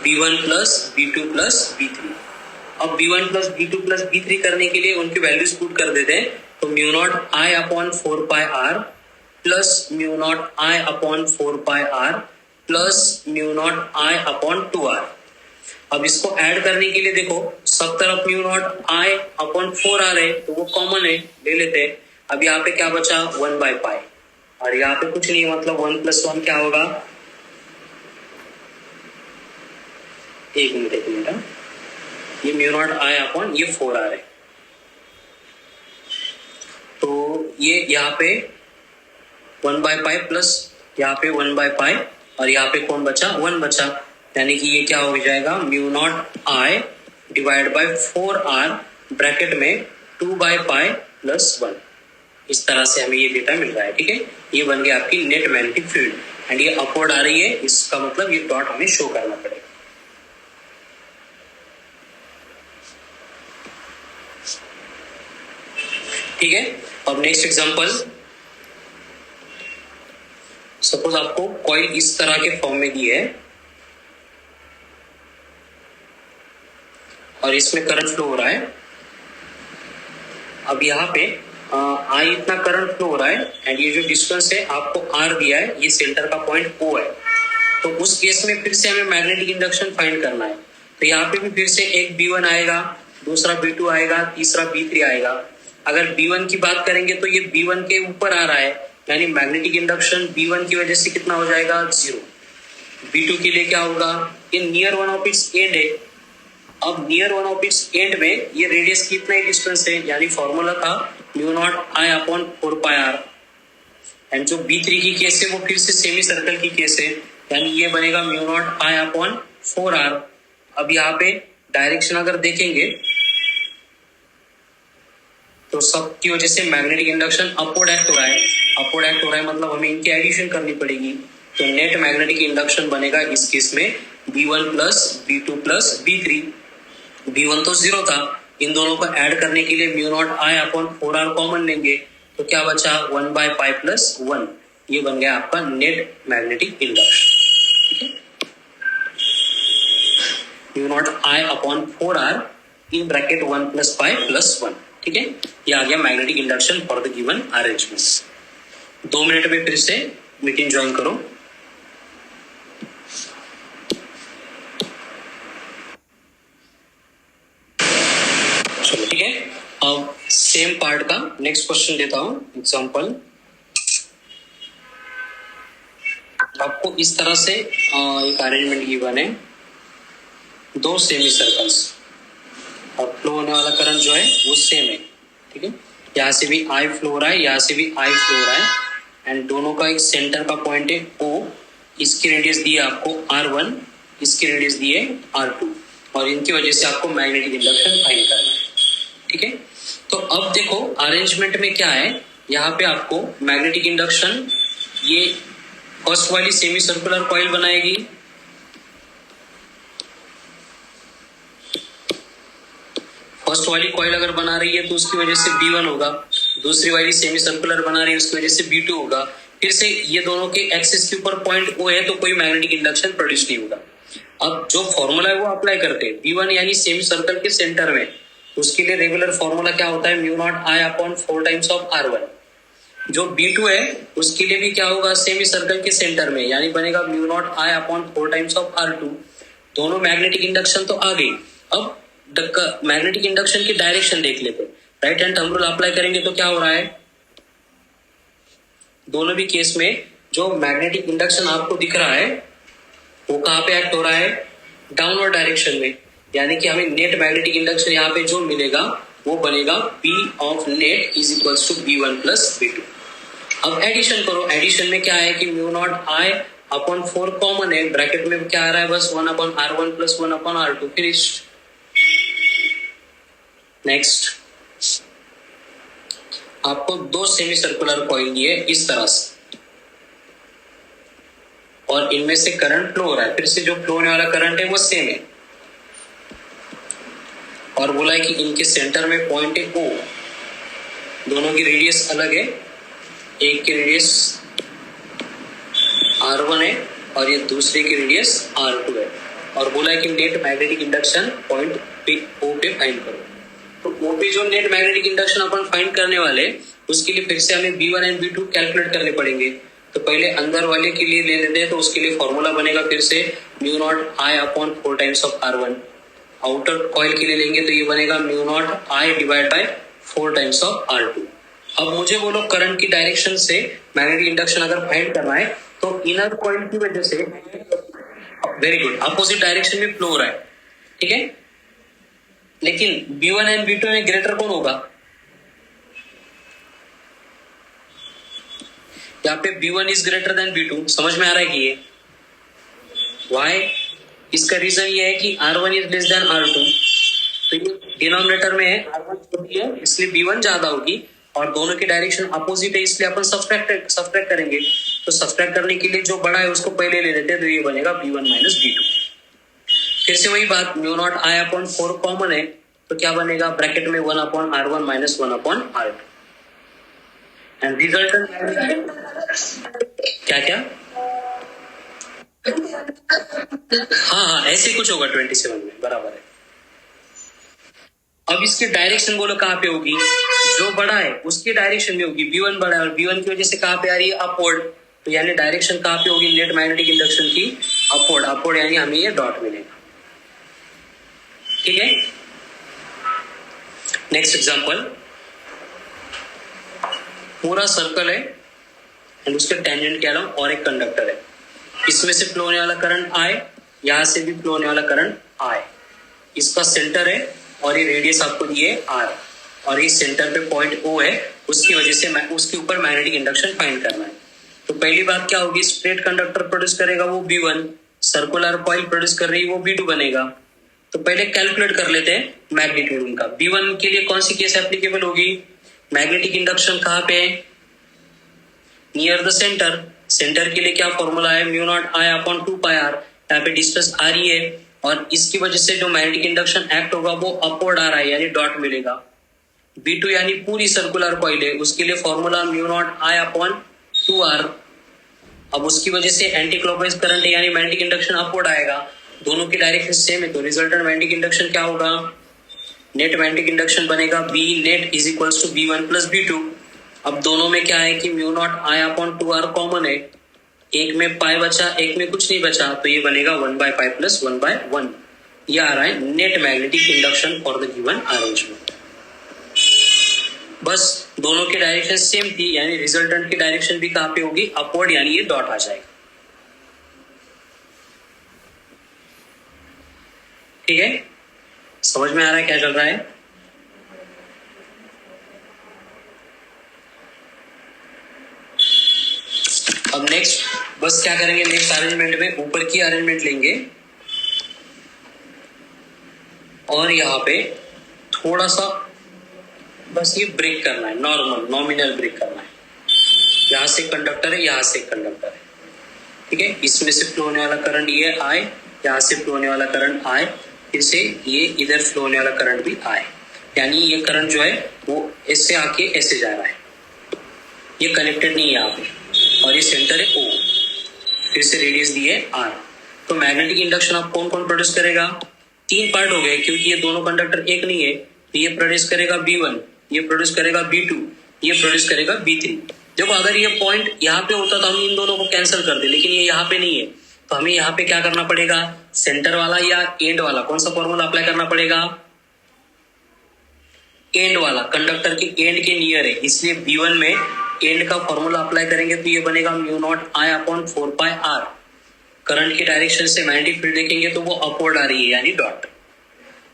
B1 plus B2 plus B3। अब B1 plus B2 plus B3 करने के लिए उनकी वैल्यूज पुट कर देते हैं, तो mu naught I upon 4 pi R plus mu naught I upon 4 pi R plus mu naught I upon 2R। अब इसको ऐड करने के लिए देखो, सब तरफ mu naught I upon 4R है, तो वो कॉमन है, ले लेते हैं। अब यहाँ पे क्या बचा? 1 बाई पाई, और यहाँ पे कुछ नहीं, मतलब 1 प्लस 1 क्या होगा? एक मिनट, ये म्यू नॉट I अपॉन ये 4R है, तो ये यहाँ पे 1 बाई पाई प्लस यहाँ पे 1 बाई पाई, और यहाँ पे कौन बचा? 1 बचा, यानी कि ये क्या हो जाएगा? Mu naught I divide by 4R bracket में 2 बाई पाई प्लस 1। इस तरह से हमें ये डेटा मिल रहा है, ठीक है। ये बन गया आपकी नेट मैग्नेटिक फील्ड, एंड ये अपवर्ड आ रही है, इसका मतलब ये डॉट हमें शो करना पड़ेगा। ठीक है। अब नेक्स्ट एग्जांपल, सपोज आपको कॉइल इस तरह के फॉर्म में दी है, और इसमें करंट फ्लो हो रहा है। अब यहाँ पे I इतना करंट फ्लो हो रहा है, एंड ये जो डिस्टेंस है आपको R दिया है, ये सेंटर का पॉइंट O है। तो उस केस में फिर से हमें मैग्नेटिक इंडक्शन फाइंड करना है। तो यहाँ पे भी फिर से एक B1 आएगा, दूसरा B2 आएगा, तीसरा B3 आएगा। अगर B1 की बात करेंगे तो ये B1 के ऊपर आ रहा है, यानी मैग्नेटिक इंडक्शन B1 की वजह से कितना हो जाएगा? 0। B2 के लिए क्या होगा? ये near one of its and है। अब near one of its and में ये रेडियस कितना ही डिस्टेंस है, यानी फॉर्मूला था mu naught I upon 4 pi R। And जो B3 की केस है वो फिर से सेमी सर्कल की केस है, यानी ये बनेगा mu naught I upon 4R। अब यहाँ पे डायरेक्शन अगर देखेंगे तो सब की वजह से मैग्नेटिक इंडक्शन अपवर्ड एक्ट हो रहा है। अपवर्ड एक्ट हो रहा है मतलब हमें इनकी एडिशन करनी पड़ेगी, तो नेट मैग्नेटिक इंडक्शन बनेगा इस केस में B1 plus B2 plus B3। B1 तो 0 था, इन दोनों को ऐड करने के लिए mu naught I upon 4R common लेंगे, तो क्या बचा? 1 बाई पाई प्लस 1। ये बन गया आपका नेट मैग्नेटिक इंडक्शन, ठीक है। Mu naught I upon 4R in bracket 1 plus pi plus 1, ठीक है। ये आ गया magnetic induction for the given arrangement. 2 minute में फिर से मीटिंग ज्वाइन करो। चलो ठीक है, अब सेम पार्ट का नेक्स्ट क्वेश्चन देता हूं। एग्जांपल आपको इस तरह से एक अरेंजमेंट गिवन है, 2 सेमी सर्कल्स, और फ्लो होने वाला करंट जो है वो सेम है, ठीक है। यहाँ से भी I फ्लो हो रहा है, यहाँ से भी I फ्लो हो रहा है, एंड दोनों का एक सेंटर का पॉइंट है O। इसकी रेडियस दी है आपको R1, इसकी रेडियस दी है R2, और इनकी वजह से आपको मैग्नेटिक इंडक्शन फाइंड करना है, ठीक है। तो अब देखो अरेंजमेंट में क्या है, यहाँ पे आपको मैग्नेटिक इंडक्शन ये फर्स्ट वाली सेमी सर्कुलर कॉइल बनाएगी, फर्स्ट वाली कॉइल अगर बना रही है तो उसकी वजह से B1 होगा, दूसरी वाली सेमी सर्कुलर बना रही है उसकी वजह से B2 होगा। फिर से ये दोनों के एक्सिस के ऊपर पॉइंट O है, तो कोई मैग्नेटिक इंडक्शन प्रोड्यूस नहीं होगा। अब जो फॉर्मूला है वो अप्लाई करते हैं, B1 यानी सेमी सर्कल के सेंटर में, उसके लिए रेगुलर फॉर्मूला क्या होता है? Mu naught I upon 4 times of R1। जो B2 है उसके लिए भी क्या होगा? सेमी सर्कल के सेंटर में, यानी बनेगा mu naught I upon 4 times of R2। दोनों मैग्नेटिक इंडक्शन तो आ गई। अब मैग्नेटिक इंडक्शन की डायरेक्शन देख लेते हैं। Right hand thumb rule apply करेंगे तो क्या हो रहा है? दोनों भी केस में जो मैग्नेटिक इंडक्शन आपको दिख रहा है वो कहाँ पे एक्ट हो रहा है? डाउनवर्ड डायरेक्शन में, यानी कि हमें नेट मैग्नेटिक इंडक्शन यहाँ पे जो मिलेगा वो बनेगा P of net is equals to B1 plus B2। अब एडिशन करो, एडिशन में क्या है कि mu naught I upon 4 common है, ब्रैकेट में क्या आ रहा है? बस 1 upon R1 plus 1 upon R2, finish. Next, आपको दो सेमी सर्कुलर कॉइल दिए इस तरह से, और इनमें से करंट फ्लो हो रहा है। फिर से जो फ्लो होने वाला करंट है वो सेम है, और बोला है कि इनके सेंटर में पॉइंट है O। दोनों की रेडियस अलग है, एक की रेडियस R1 है और ये दूसरे की रेडियस R2 है, और बोला है कि net magnetic induction point O पे फाइंड करो। तो O पे जो नेट मैग्नेटिक इंडक्शन अपन फाइंड करने वाले, उसके लिए फिर से हमें B1 एंड B2 कैलकुलेट करने पड़ेंगे। तो पहले अंदर वाले के लिए ले लेते हैं, तो उसके लिए फॉर्मूला बनेगा फिर से mu naught I upon 4 times of R1। Outer coil के लिए लेंगे तो ये बनेगा mu naught I divide bye 4 times of R2। अब मुझे बोलो करंट की डायरेक्शन से मैग्नेटिक इंडक्शन अगर फाइंड करना है, तो इनर कॉइल की वजह से, वेरी गुड, अपोजिट डायरेक्शन में फ्लो हो रहा है, ठीक है। लेकिन B1 एंड B2 में ग्रेटर कौन होगा? यहाँ पे B1 is greater than B2, समझ में आ रहा है कि ये वाई? इसका रीजन ये है कि R1 is less than R2, तो ये डिनोमिनेटर में है, R1 छोटी है इसलिए B1 ज्यादा होगी, और दोनों की डायरेक्शन अपोजिट है इसलिए अपन सब्ट्रैक्ट करेंगे। तो सब्ट्रैक्ट करने के लिए जो बड़ा है उसको पहले ले लेते हैं, तो ये बनेगा B1 माइनस B2। फिर से वही बात, mu naught I upon 4 common है, तो क्या बनेगा ब्रैकेट में 1 upon R1 minus 1 upon R2, and resultant क्या क्या, हाँ ऐसे कुछ होगा 27 में, बराबर है। अब इसकी डायरेक्शन बोलो कहाँ पे होगी? जो बड़ा है उसकी डायरेक्शन में होगी, B1 बड़ा है और B1 की वजह से कहाँ पे आ रही है? अपवर्ड। तो यानी डायरेक्शन कहाँ पे होगी नेट मैग्नेटिक इंडक्शन की? अपवर्ड। अपवर्ड यानी हमें ये डॉट मिलेगा, ठीक है। नेक्स्ट एग्जांपल, पूरा सर्कल है एंड उसके टेंजेंट के अलावा और एक कंडक्टर है, इसमें से फ्लो होने वाला करंट I, यहां से भी फ्लो होने वाला करंट I, इसका सेंटर है और ये रेडियस आपको दी है R, और ये सेंटर पे पॉइंट O है, उसकी वजह से उसके ऊपर मैग्नेटिक इंडक्शन फाइंड करना है। तो पहली बात क्या होगी, स्ट्रेट कंडक्टर प्रोड्यूस करेगा वो B1, सर्कुलर कॉइल प्रोड्यूस कर रही है वो B2 बनेगा। तो पहले कैलकुलेट कर लेते हैं मैग्नीट्यूड उनका। B1 के लिए कौन सी केस एप्लीकेबल होगी? मैग्नेटिक इंडक्शन कहाँ पे है? Near the centre. सेंटर के लिए क्या फॉर्मूला है? Mu naught I upon 2 pi R, यहाँ पे डिस्टेंस R ही है, और इसकी वजह से जो मैग्नेटिक इंडक्शन एक्ट होगा वो अपवर्ड आ रहा है, यानी डॉट मिलेगा। B2 यानी पूरी सर्कुलर कॉइल है, उसके लिए formula mu naught I upon 2R। अब उसकी वजह से एंटी क्लॉकवाइज करंट है, यानी मैग्नेटिक इंडक्शन अपवर्ड आएगा। दोनों की डायरेक्शन सेम है, तो रिजल्टेंट मैग्नेटिक इंडक्शन क्या होगा? नेट मैग्नेटिक इंडक्शन बनेगा B net is equals to B1 plus B2। अब दोनों में क्या है कि mu naught I upon 2R common है, एक में पाई बचा एक में कुछ नहीं बचा, तो ये बनेगा 1/पाई प्लस 1/1। ये आ रहा है net magnetic induction for the given arrangement. बस दोनों की डायरेक्शन सेम थी, यानी रिजल्टेंट की डायरेक्शन भी कहाँ पे होगी? अपवर्ड, यानी ये डॉट आ जाएगा, ठीक है। समझ में आ रहा है क्या चल रहा है? अब नेक्स्ट बस क्या करेंगे, नेक्स्ट अरेंजमेंट में ऊपर की अरेंजमेंट लेंगे और यहाँ पे थोड़ा सा बस ये ब्रेक करना है, नॉर्मल नॉमिनल ब्रेक करना है। यहाँ से कंडक्टर है, यहाँ से कंडक्टर है, ठीक है। इसमें से फ्लो होने वाला करंट ये I, यहाँ से फ्लो होने वाला करंट I, फिर से ये इधर फ्लो होने वाला करंट भी I, यानी ये करंट जो है वो ऐसे आके ऐसे जा रहा है, ये कनेक्टेड नहीं है यहाँ पे, और ये सेंटर है O, फिर से रेडियस दी है R। तो मैग्नेटिक इंडक्शन आप कौन कौन प्रोड्यूस करेगा? 3 पार्ट हो गए, क्योंकि ये दोनों कंडक्टर एक नहीं है, तो ये प्रोड्यूस करेगा B1, ये प्रोड्यूस करेगा B2, ये प्रोड्यूस करेगा B3। देखो अगर ये पॉइंट यहाँ पे होता तो हम इन दोनों को कैंसिल कर दे, लेकिन ये यहाँ पे नहीं है, तो हमें यहाँ पे क्या करना पड़ेगा? सेंटर वाला या एंड वाला, कौन सा फॉर्मूला अप्लाई करना पड़ेगा? एंड वाला, कंडक्टर के एंड के नियर है, इसलिए B1 में एंड का फॉर्मूला अप्लाई करेंगे तो ये बनेगा mu naught I upon 4 pi R। Current की डायरेक्शन से मैग्नेटिक फील्ड देखेंगे तो वो अपवर्ड आ रही है, यानी डॉट।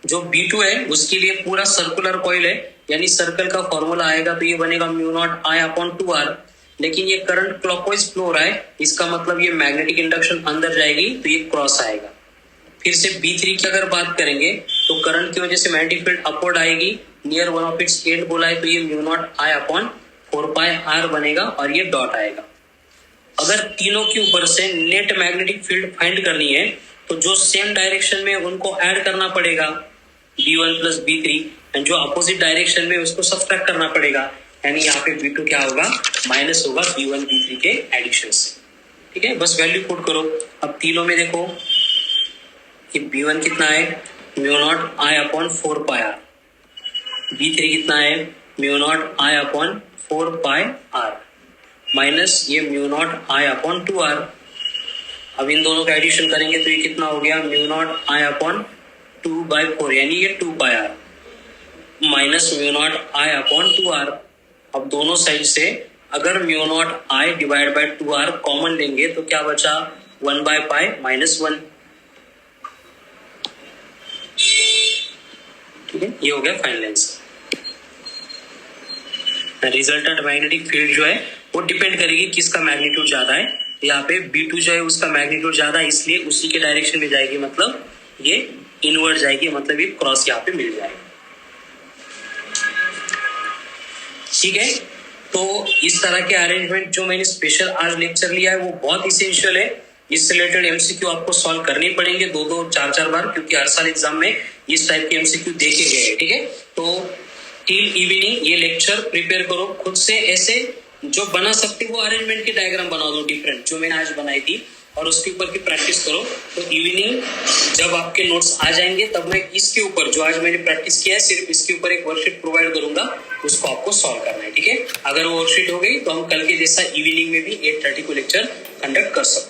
जो B2 है उसके लिए पूरा सर्कुलर कॉइल है, यानी सर्कल का फॉर्मूला आएगा तो ये बनेगा mu naught I upon 2R। लेकिन ये करंट क्लॉकवाइज फ्लो हो रहा है, इसका मतलब ये मैग्नेटिक इंडक्शन अंदर जाएगी तो ये क्रॉस आएगा। फिर से B3 की अगर बात करेंगे तो करंट की वजह से मैग्नेटिक फील्ड अपवर्ड आएगी, near one of its and बोला है तो ये mu not I upon 4πr बनेगा और ये डॉट आएगा। अगर तीनों के ऊपर से नेट मैग्नेटिक फील्ड फाइंड करनी है तो जो सेम डायरेक्शन में उनको ऐड करना पड़ेगा B1 प्लस B3, एंड जो अपोजिट डायरेक्शन में उसको सब्ट्रैक्ट करना पड़ेगा, यानी यहाँ पे B2 क्या होगा, माइनस होगा B1 B3 के एडिशन से। ठीक है, बस वैल्यू पुट करो। अब तीनों में देखो कि B1 कितना है, mu not I upon 4πr, B3 कितना है, mu not I upon 4πr, minus ये mu not I upon 2r। अब इन दोनों का एडिशन करेंगे तो ये कितना हो गया, म्यू नॉट आई अपॉन 2/4, यानी ये 2πr, minus mu not I upon 2r। अब दोनों साइड से अगर mu not I divide by 2r common लेंगे तो क्या बचा, 1/π माइनस 1। ठीक है, ये हो गया final answer. Resultant magnetic field जो है वो डिपेंड करेगी किसका मैग्नीट्यूड ज्यादा है। यहाँ पे B2 जो है उसका मैग्नीट्यूड ज्यादा है, इसलिए उसी के डायरेक्शन में जाएगी, मतलब ये इनवर्ड जाएगी, मतलब ये क्रॉस यहाँ पे मिल जाएगा। ठीक है, तो इस तरह के अरेंजमेंट जो मैंने स्पेशल आज लेक्चर लिया है वो बहुत इसेंशियल है। इस रिलेटेड एमसीक्यू आपको सॉल्व करने पड़ेंगे 2-2, 4-4 बार, क्योंकि हर साल एग्जाम में इस टाइप के एमसीक्यू देखे गए हैं। ठीक है, तो टिल इवनिंग ये लेक्चर प्रिपेयर करो खुद से, ऐसे जो बना सकते वो अरेंजमेंट की डायग्राम बना दो डिफरेंट, जो मैंने आज बनाई थी, और उसके ऊपर की प्रैक्टिस करो। तो इवनिंग जब आपके नोट्स आ जाएंगे तब मैं इसके ऊपर जो आज मैंने प्रैक्टिस किया है सिर्फ इसके ऊपर एक वर्कशीट प्रोवाइड करूंगा, उसको आपको सॉल्व करना है। ठीक है, अगर वो वर्कशीट हो गई तो हम कल के जैसा इवनिंग में भी 8:30 को लेक्चर कंडक्ट कर सकते हैं।